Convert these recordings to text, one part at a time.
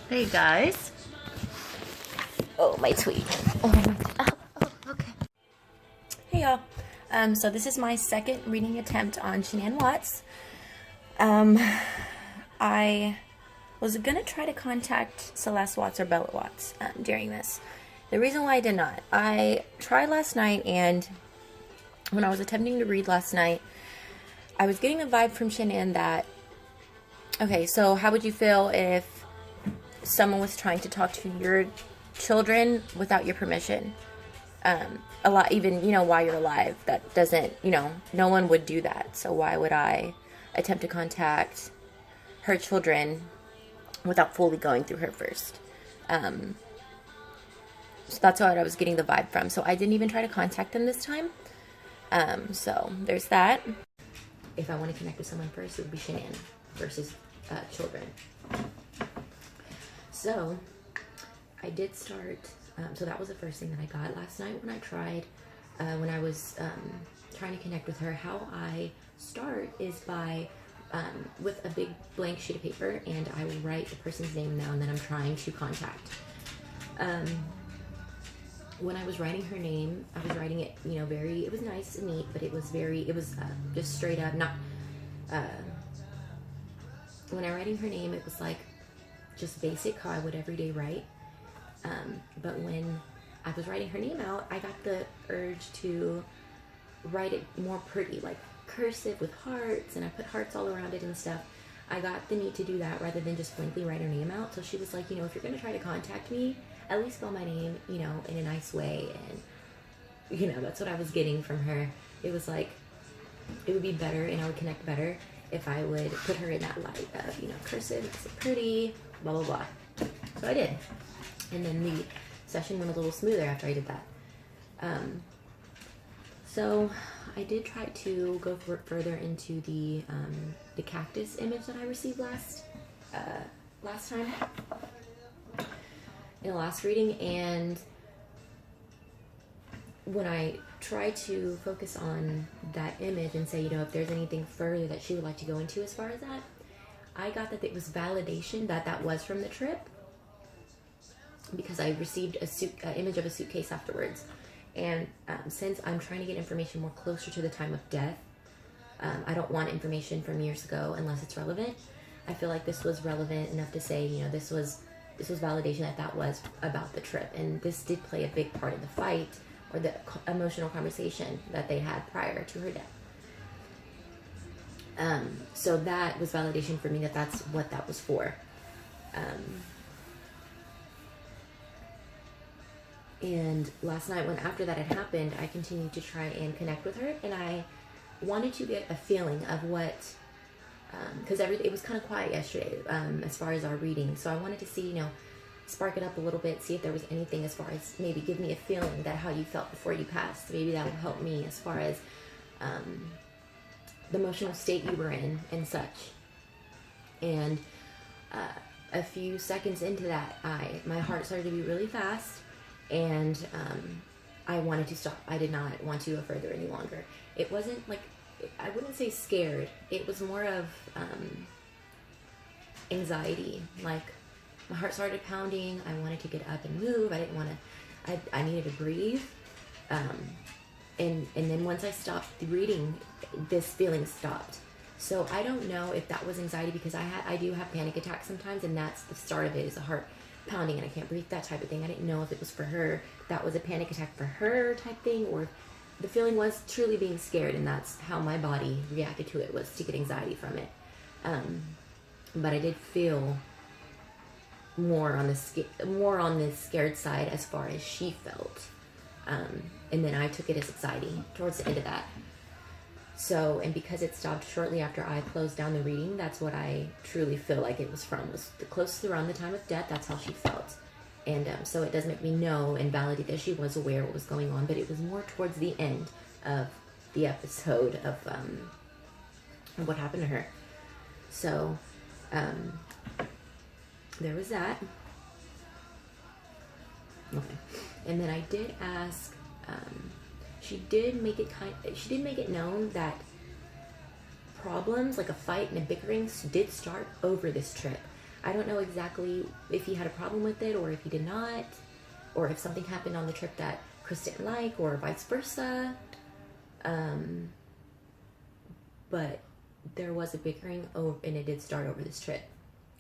Hey guys. Oh, my tweet. Okay. Hey y'all. So this is my second reading attempt on Shanann Watts. I was gonna try to contact Celeste Watts or Bella Watts during this. The reason why I did not, I tried last night, and when I was attempting to read last night, I was getting a vibe from Shanann that, okay, so how would you feel if someone was trying to talk to your children without your permission? A lot, even, while you're alive. That doesn't, no one would do that. So why would I attempt to contact her children without fully going through her first? So that's what I was getting the vibe from. So I didn't even try to contact them this time. So there's that. If I want to connect with someone first, it would be Shanann versus children. So I did start, so that was the first thing that I got last night when I tried, when I was trying to connect with her. How I start is by, with a big blank sheet of paper, and I will write the person's name down that I'm trying to contact. When I was writing her name, I was writing it, it was nice and neat, but it was just straight up, not, when I was writing her name, it was like, just basic how I would everyday write. But when I was writing her name out, I got the urge to write it more pretty, like cursive with hearts, and I put hearts all around it and stuff. I got the need to do that rather than just blankly write her name out. So she was like, if you're gonna try to contact me, at least spell my name, in a nice way. And, that's what I was getting from her. It was like, it would be better and I would connect better if I would put her in that light of, cursive, it's pretty, blah, blah, blah. So I did. And then the session went a little smoother after I did that. So I did try to go further into the cactus image that I received last time in the last reading. And when I try to focus on that image and say, if there's anything further that she would like to go into as far as that, I got that it was validation that was from the trip, because I received an image of a suitcase afterwards. And since I'm trying to get information more closer to the time of death, I don't want information from years ago unless it's relevant. I feel like this was relevant enough to say, this was validation that was about the trip. And this did play a big part of the fight, or the emotional conversation that they had prior to her death. So that was validation for me that's what that was for. And last night, after that had happened, I continued to try and connect with her, and I wanted to get a feeling of what, because it was kind of quiet yesterday as far as our reading. So I wanted to see, spark it up a little bit, see if there was anything as far as maybe give me a feeling that how you felt before you passed. Maybe that would help me as far as the emotional state you were in and such. And a few seconds into that, my heart started to beat really fast, and I wanted to stop. I did not want to go further any longer. It wasn't like, I wouldn't say scared. It was more of anxiety. Like, my heart started pounding. I wanted to get up and move. I didn't want to, I needed to breathe. And then once I stopped reading, this feeling stopped. So I don't know if that was anxiety, because I do have panic attacks sometimes, and that's the start of it, is a heart pounding and I can't breathe, that type of thing. I didn't know if it was for her, that was a panic attack for her type thing, or the feeling was truly being scared, and that's how my body reacted to it, was to get anxiety from it. But I did feel more on the scared side as far as she felt. And then I took it as anxiety towards the end of that. So, and because it stopped shortly after I closed down the reading, that's what I truly feel like it was from, was the closest around the time of death. That's how she felt. And so it does make me know and validate that she was aware what was going on, but it was more towards the end of the episode of what happened to her. So there was that. Okay. And then I did ask, she did make it known that problems like a fight and a bickering did start over this trip. I don't know exactly if he had a problem with it or if he did not, or if something happened on the trip that Chris didn't like, or vice versa. But there was a bickering, and it did start over this trip,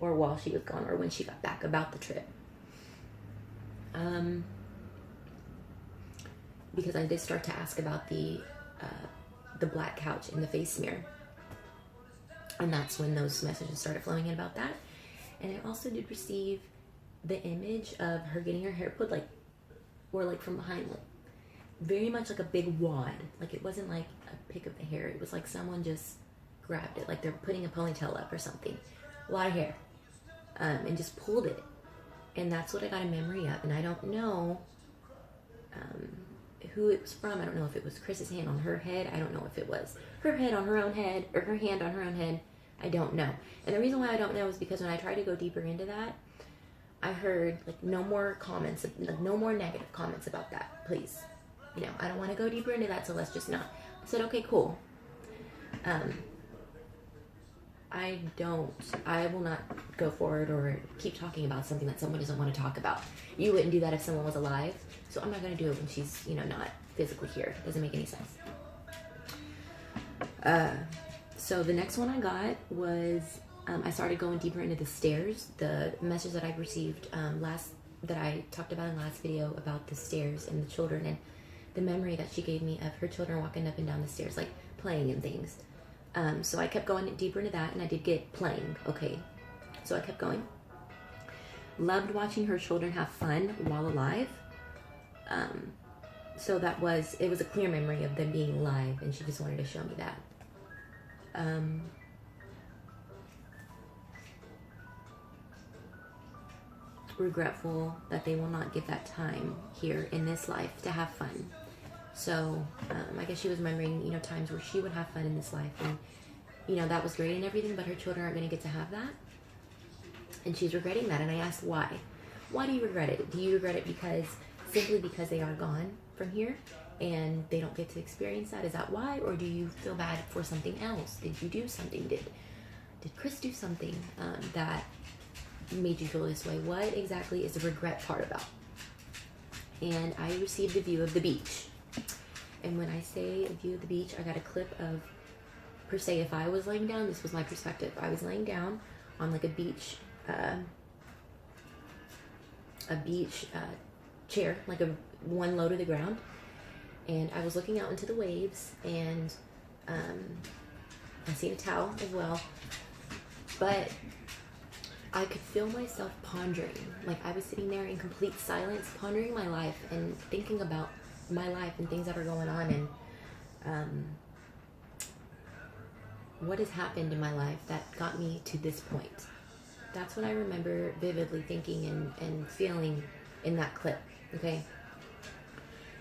or while she was gone, or when she got back, about the trip. Because I did start to ask about the black couch and the face mirror, and that's when those messages started flowing in about that. And I also did receive the image of her getting her hair put like from behind, like very much like a big wad. Like it wasn't like a pick of the hair. It was like someone just grabbed it, like they're putting a ponytail up or something. A lot of hair, and just pulled it. And that's what I got a memory of. And I don't know who it was from. I don't know if it was Chris's hand on her head. I don't know if it was her head on her own head, or her hand on her own head. I don't know. And the reason why I don't know is because when I tried to go deeper into that, I heard like no more comments, like no more negative comments about that, please. You know, I don't want to go deeper into that, so let's just not. I said, okay, cool. I will not go forward or keep talking about something that someone doesn't want to talk about. You wouldn't do that if someone was alive, so I'm not going to do it when she's, you know, not physically here. It doesn't make any sense. So the next one I got was, I started going deeper into the stairs. The message that I received that I talked about in the last video about the stairs and the children, and the memory that she gave me of her children walking up and down the stairs, like playing and things. So I kept going deeper into that, and I did get playing, okay. So I kept going. Loved watching her children have fun while alive. So it was a clear memory of them being alive, and she just wanted to show me that. Regretful that they will not get that time here in this life to have fun. So I guess she was remembering, you know, times where she would have fun in this life, and you know, that was great and everything, but her children aren't going to get to have that, and she's regretting that. And I asked why. Why do you regret it? Do you regret it simply because they are gone from here and they don't get to experience that? Is that why? Or do you feel bad for something else? Did you do something? Did Chris do something that made you feel this way? What exactly is the regret part about? And I received a view of the beach. And when I say a view of the beach, I got a clip of, per se, if I was laying down, this was my perspective. I was laying down on like a beach chair, like one low to the ground. And I was looking out into the waves, and I seen a towel as well. But I could feel myself pondering. Like I was sitting there in complete silence, pondering my life and thinking about my life and things that are going on, and what has happened in my life that got me to this point. That's what I remember vividly thinking and feeling in that clip, okay?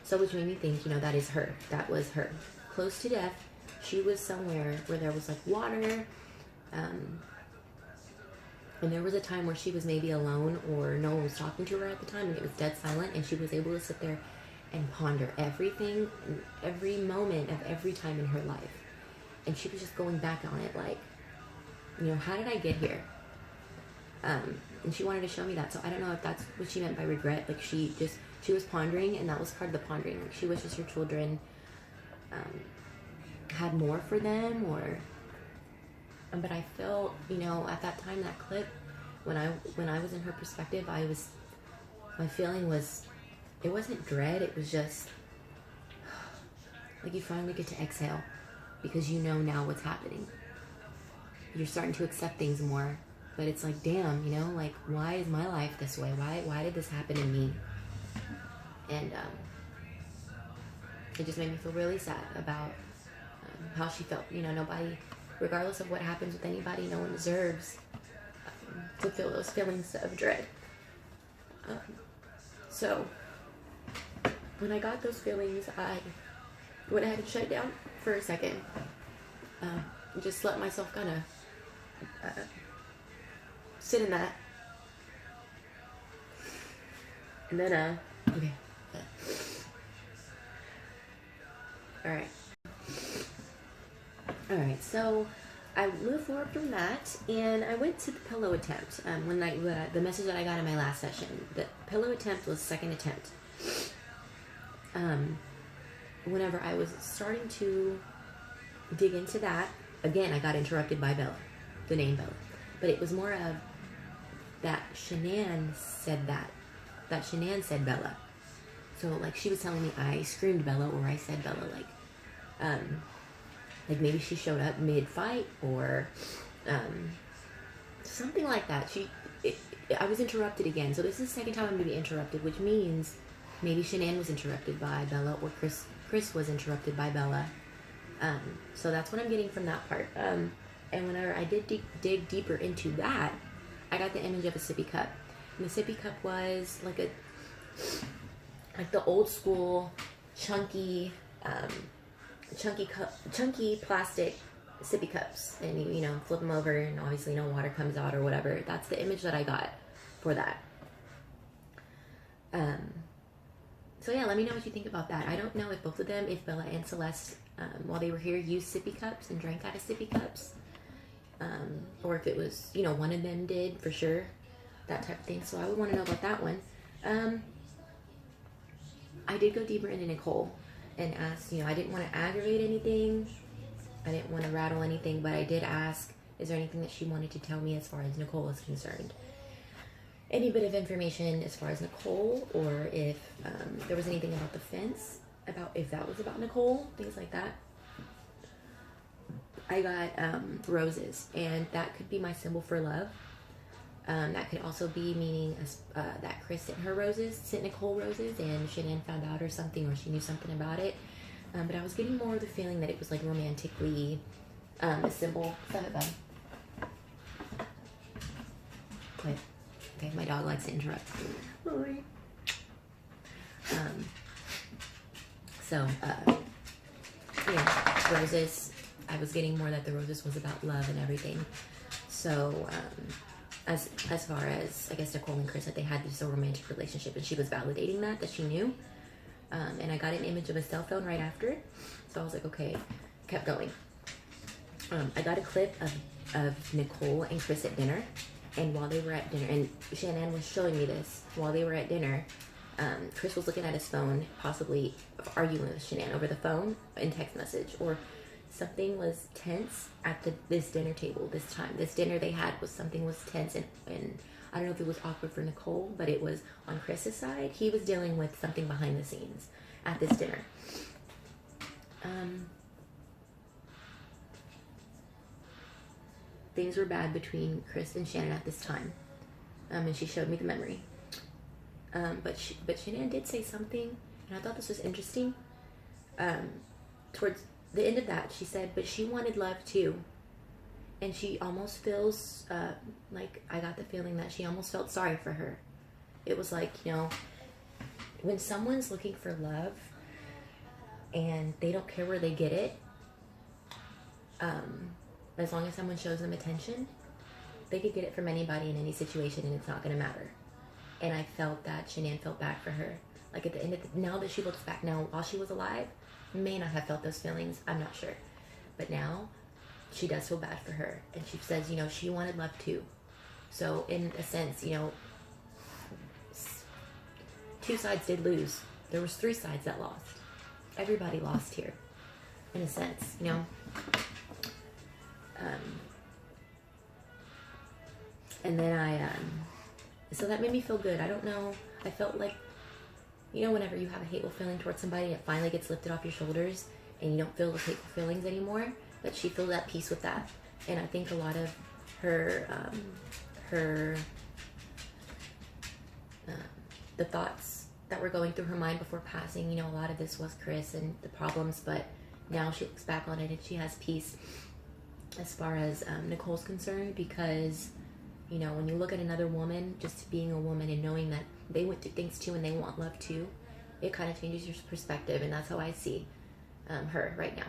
So which made me think, you know, that is her. That was her. Close to death. She was somewhere where there was like water, and there was a time where she was maybe alone, or no one was talking to her at the time, and it was dead silent, and she was able to sit there and ponder everything, every moment of every time in her life. And she was just going back on it, like, you know, how did I get here? And she wanted to show me that. So I don't know if that's what she meant by regret. Like she was pondering, and that was part of the pondering. Like she wishes her children had more for them, or but I felt, you know, at that time, that clip, when I was in her perspective, my feeling was, it wasn't dread, it was just like you finally get to exhale because you know now what's happening. You're starting to accept things more, but it's like, damn, you know, like, why is my life this way? Why did this happen to me? And it just made me feel really sad about how she felt. You know, nobody, regardless of what happens with anybody, no one deserves to feel those feelings of dread. So when I got those feelings, I went ahead and shut it down for a second. Just let myself kind of sit in that. And then, okay. Alright, so I moved forward from that, and I went to the pillow attempt. When the message that I got in my last session, the pillow attempt was second attempt. Whenever I was starting to dig into that, again, I got interrupted by Bella, the name Bella. But it was more of that Shanann said that. That Shanann said Bella. So, like, she was telling me I screamed Bella or I said Bella, like maybe she showed up mid-fight or something like that. I was interrupted again. So this is the second time I'm going to be interrupted, which means maybe Shanann was interrupted by Bella or Chris was interrupted by Bella. So that's what I'm getting from that part. And whenever I did dig deeper into that, I got the image of a sippy cup. And the sippy cup was like the old school chunky plastic sippy cups, and you flip them over and obviously no water comes out or whatever. That's the image that I got for that. So yeah, let me know what you think about that. I don't know if both of them, if Bella and Celeste, while they were here, used sippy cups and drank out of sippy cups, or if it was, one of them did for sure, that type of thing. So I would want to know about that one. I did go deeper into Nicole and ask, I didn't want to aggravate anything. I didn't want to rattle anything, but I did ask, is there anything that she wanted to tell me as far as Nicole is concerned? Any bit of information as far as Nicole, or if there was anything about the fence, about if that was about Nicole, things like that. I got roses, and that could be my symbol for love. That could also be meaning that Chris sent Nicole roses, and Shanann found out or something, or she knew something about it. But I was getting more of the feeling that it was like romantically a symbol. Stop it, bud. Quit. Okay, my dog likes to interrupt. Roses. I was getting more that the roses was about love and everything. So, as far as, I guess, Nicole and Chris, that they had this romantic relationship, and she was validating that she knew. And I got an image of a cell phone right after it. So I was like, okay, kept going. I got a clip of Nicole and Chris at dinner. And while they were at dinner, and Shanann was showing me this, while they were at dinner, Chris was looking at his phone, possibly arguing with Shanann over the phone in text message, or something was tense at this dinner table this time. This dinner they had something was tense, and I don't know if it was awkward for Nicole, but it was on Chris's side. He was dealing with something behind the scenes at this dinner. Things were bad between Chris and Shanann at this time, and she showed me the memory. But Shanann did say something, and I thought this was interesting. Towards the end of that, she said, but she wanted love too. And she almost feels like, I got the feeling that she almost felt sorry for her. It was like, when someone's looking for love and they don't care where they get it, as long as someone shows them attention, they could get it from anybody in any situation, and it's not going to matter. And I felt that Shanann felt bad for her. Like at the end of now that she looks back now, while she was alive, may not have felt those feelings. I'm not sure. But now, she does feel bad for her. And she says, she wanted love too. So in a sense, two sides did lose. There was 3 sides that lost. Everybody lost here, in a sense, and then so that made me feel good. I don't know. I felt like, whenever you have a hateful feeling towards somebody, it finally gets lifted off your shoulders, and you don't feel those hateful feelings anymore. But she feels at peace with that, and I think a lot of the thoughts that were going through her mind before passing, a lot of this was Chris and the problems, but now she looks back on it and she has peace as far as Nicole's concerned, because when you look at another woman, just being a woman and knowing that they went through things too and they want love too, it kind of changes your perspective, and that's how I see her right now.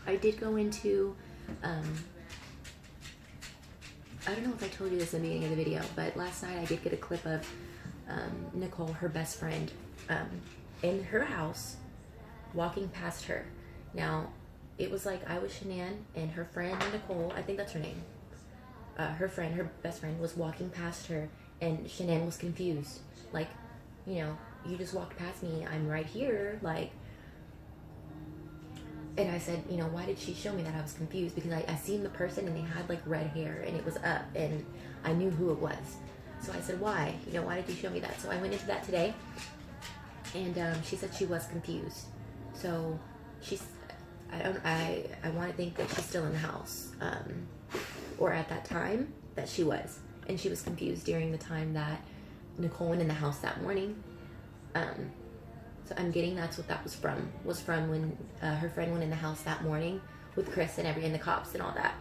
I did go into, I don't know if I told you this in the beginning of the video, but last night I did get a clip of Nicole, her best friend, in her house, walking past her. Now, it was like I was Shanann and her friend Nicole, I think that's her name. Her friend, her best friend, was walking past her, and Shanann was confused. Like, you know, you just walked past me, I'm right here, like. And I said, you know, why did she show me that? I was confused because I seen the person and they had like red hair and it was up and I knew who it was. So I said, why? You know, why did you show me that? So I went into that today, and she said she was confused. So she's, I want to think that she's still in the house, or at that time that she was, and she was confused during the time that Nicole went in the house that morning. So I'm getting that's what that was from when her friend went in the house that morning with Chris and the cops and all that.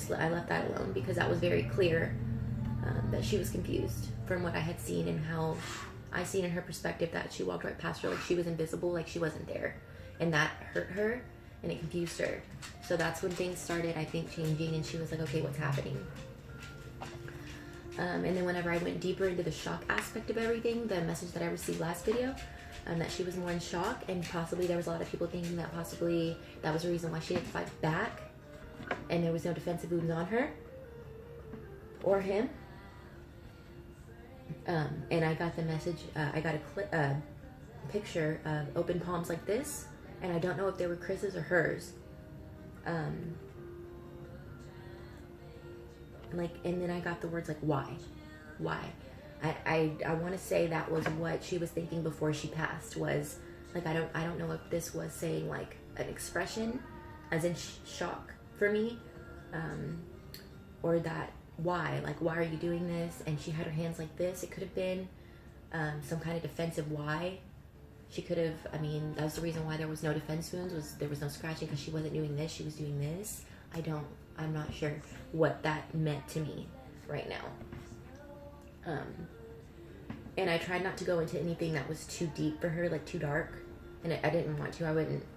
So I left that alone because that was very clear that she was confused from what I had seen and how I seen in her perspective that she walked right past her like she was invisible, like she wasn't there, and that hurt her and it confused her. So that's when things started, I think, changing, and she was like, okay, what's happening? And then whenever I went deeper into the shock aspect of everything, the message that I received last video, that she was more in shock, and possibly there was a lot of people thinking that possibly that was the reason why she didn't fight back, and there was no defensive wounds on her or him. And I got the message, I got a picture of open palms like this, and I don't know if they were Chris's or hers. And then I got the words like, why? I want to say that was what she was thinking before she passed, was like, I don't know if this was saying like an expression as in shock for me, or that why, like, why are you doing this? And she had her hands like this. It could have been some kind of defensive why. She could have, I mean, that was the reason why there was no defense wounds, was there was no scratching, because she wasn't doing this, she was doing this. I'm not sure what that meant to me right now. And I tried not to go into anything that was too deep for her, like too dark. And I didn't want to,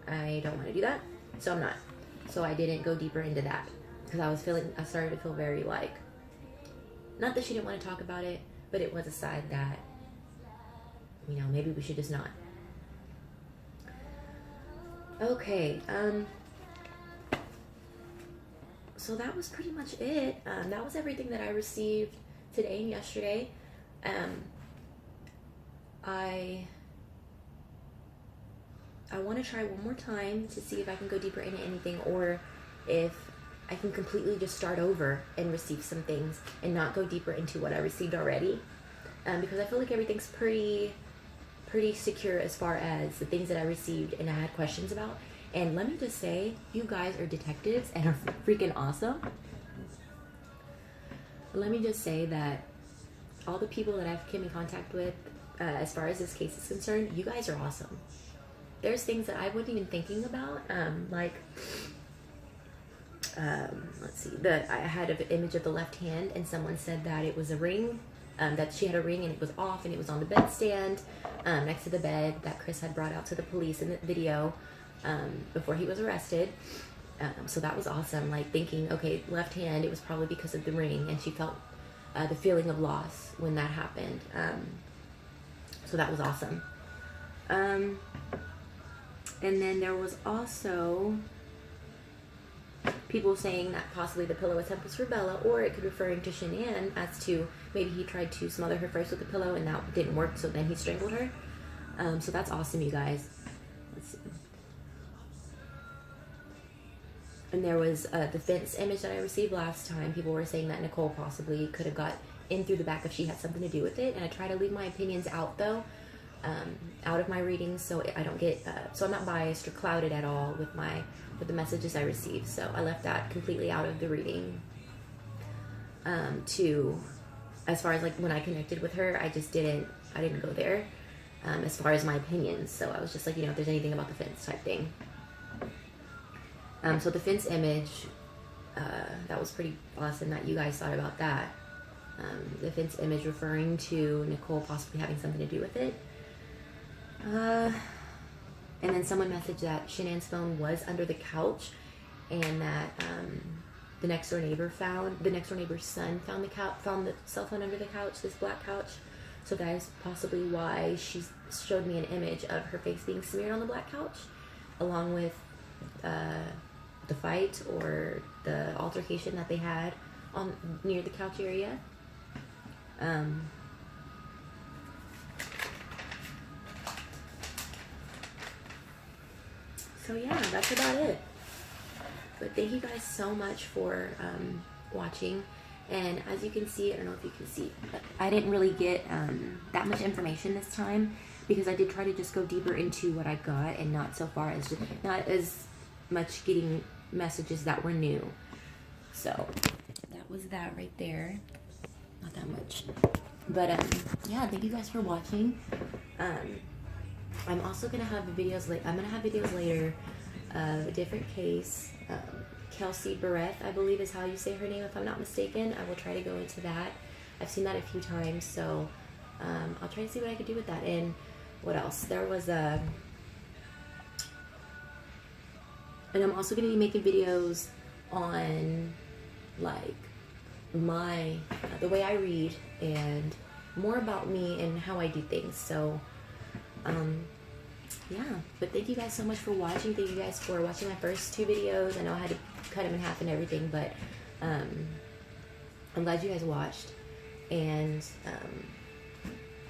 I don't want to do that. So I'm not. So I didn't go deeper into that. Because I started to feel very like, not that she didn't want to talk about it, but it was a side that, you know, maybe we should just not. Okay, so that was pretty much it. That was everything that I received today and yesterday. I want to try one more time to see if I can go deeper into anything, or if I can completely just start over and receive some things and not go deeper into what I received already. Because I feel like everything's pretty secure as far as the things that I received and I had questions about. And let me just say, you guys are detectives and are freaking awesome. Let me just say that all the people that I've come in contact with, as far as this case is concerned, you guys are awesome. There's things that I wasn't even thinking about, let's see, I had an image of the left hand, and someone said that it was a ring, that she had a ring and it was off, and it was on the bedstand next to the bed that Chris had brought out to the police in the video before he was arrested. So that was awesome, like thinking, okay, left hand, it was probably because of the ring, and she felt the feeling of loss when that happened. So that was awesome. And then there was also people saying that possibly the pillow attempt was for Bella, or it could be referring to Shanann, as to maybe he tried to smother her first with the pillow and that didn't work, so then he strangled her. So that's awesome, you guys. Let's see. And there was the fence image that I received last time. People were saying that Nicole possibly could have got in through the back if she had something to do with it. And I try to leave my opinions out, though, out of my readings, so I don't get, so I'm not biased or clouded at all with the messages I receive. So I left that completely out of the reading. As far as like when I connected with her, I didn't go there as far as my opinions. So I was just like, you know, if there's anything about the fence type thing. So the fence image, that was pretty awesome that you guys thought about that. The fence image referring to Nicole possibly having something to do with it. And then someone messaged that Shanann's phone was under the couch, and that the next door neighbor's son found the cell phone under the couch, this black couch. So guys, possibly why she showed me an image of her face being smeared on the black couch, along with the fight or the altercation that they had on near the couch area. So yeah, that's about it. But thank you guys so much for watching. And as you can see, I don't know if you can see, but I didn't really get that much information this time, because I did try to just go deeper into what I got, and not so far as not as much getting messages that were new. So that was that right there. Not that much. But yeah, thank you guys for watching. I'm also gonna have videos later of a different case. Kelsey Barrett, I believe is how you say her name, if I'm not mistaken. I will try to go into that. I've seen that a few times, so I'll try to see what I could do with that. And what else? There was a... And I'm also going to be making videos on, like, the way I read, and more about me and how I do things. So, yeah, but thank you guys so much for watching. Thank you guys for watching my first 2 videos. I know I had to cut them in half and everything, but I'm glad you guys watched. And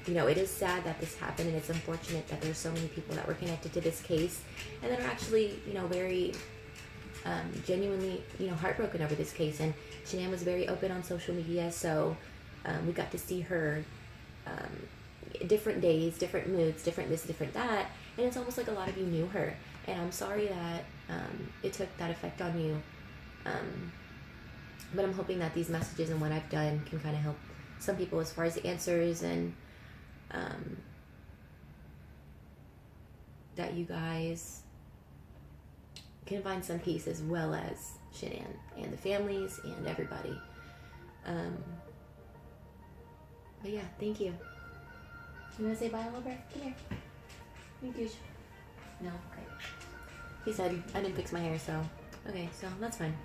you know, it is sad that this happened, and it's unfortunate that there's so many people that were connected to this case and that are actually, you know, very genuinely, you know, heartbroken over this case. And SHANANN was very open on social media, so we got to see her different days, different moods, different this, different that, and it's almost like a lot of you knew her. And I'm sorry that it took that effect on you, but I'm hoping that these messages and what I've done can kind of help some people as far as the answers, and that you guys can find some peace, as well as SHANANN and the families and everybody. But yeah, thank you. You want to say bye, Albert? Come here. Thank you. No? Okay. He said I didn't fix my hair, so... Okay, so that's fine.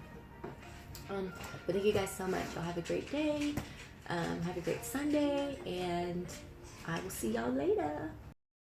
But thank you guys so much. Y'all have a great day. Have a great Sunday, and I will see y'all later.